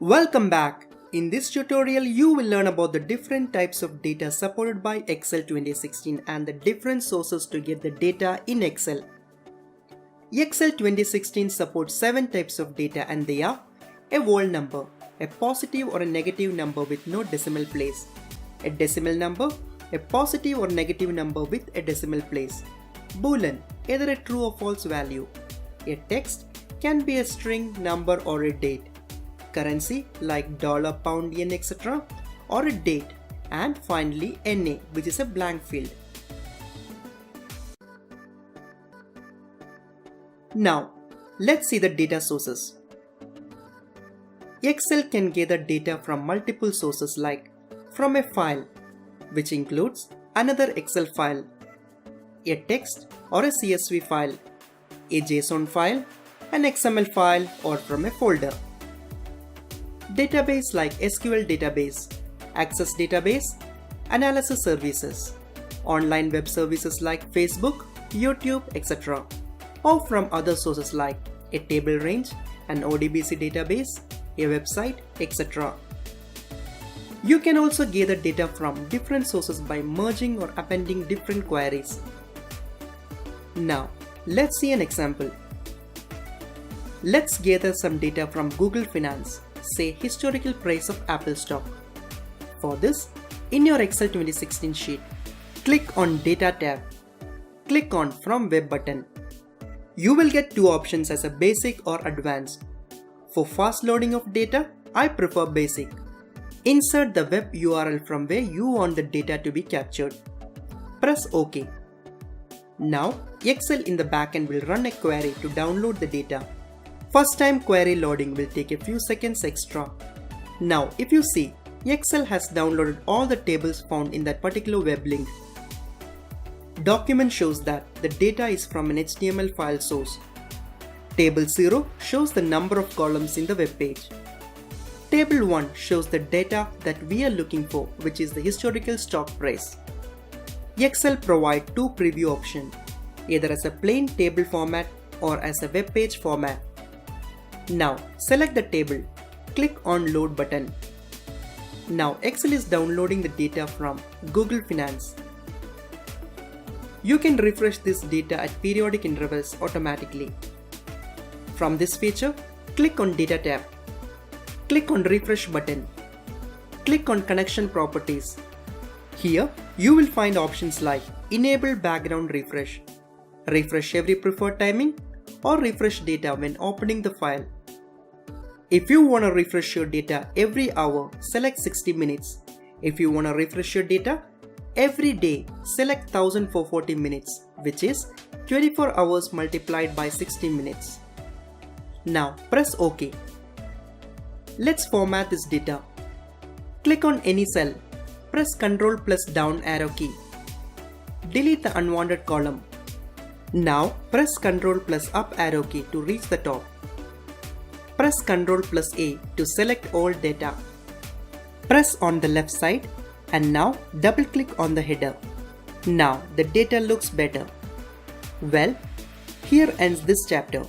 Welcome back. In this tutorial, you will learn about the different types of data supported by Excel 2016 and the different sources to get the data in Excel. Excel 2016 supports 7 types of data and they are a whole number, a positive or a negative number with no decimal place, a decimal number, a positive or negative number with a decimal place, Boolean, either a true or false value, a text can be a string, number or a date, currency like dollar, pound, yen, etc. or a date, and finally NA, which is a blank field. Now, let's see the data sources. Excel can gather data from multiple sources like from a file, which includes another Excel file, a text or a CSV file, a JSON file, an XML file, or from a folder. Database like SQL database, Access database, analysis services, online web services like Facebook, YouTube, etc. or from other sources like a table range, an ODBC database, a website, etc. You can also gather data from different sources by merging or appending different queries. Now, let's see an example. Let's gather some data from Google Finance, say historical price of Apple stock. For this, in your Excel 2016 sheet, click on Data tab. Click on From Web button. You will get two options as a basic or advanced. For fast loading of data, I prefer basic. Insert the web URL from where you want the data to be captured. Press OK. Now, Excel in the backend will run a query to download the data. First time query loading will take a few seconds extra. Now, if you see, Excel has downloaded all the tables found in that particular web link. Document shows that the data is from an HTML file source. Table 0 shows the number of columns in the web page. Table 1 shows the data that we are looking for, which is the historical stock price. Excel provides two preview options, either as a plain table format or as a web page format. Now, select the table. Click on Load button. Now, Excel is downloading the data from Google Finance. You can refresh this data at periodic intervals automatically. From this feature, click on Data tab. Click on Refresh button. Click on Connection Properties. Here, you will find options like Enable Background Refresh, Refresh every preferred timing, or refresh data when opening the file. If you want to refresh your data every hour, select 60 minutes. If you want to refresh your data every day, select 1000 for 40 minutes, which is 24 hours multiplied by 60 minutes. Now press OK. Let's format this data. Click on any cell. Press Ctrl plus down arrow key. Delete the unwanted column. Now press Ctrl plus up arrow key to reach the top. Press Ctrl plus A to select all data. Press on the left side and now double click on the header. Now the data looks better. Well, here ends this chapter.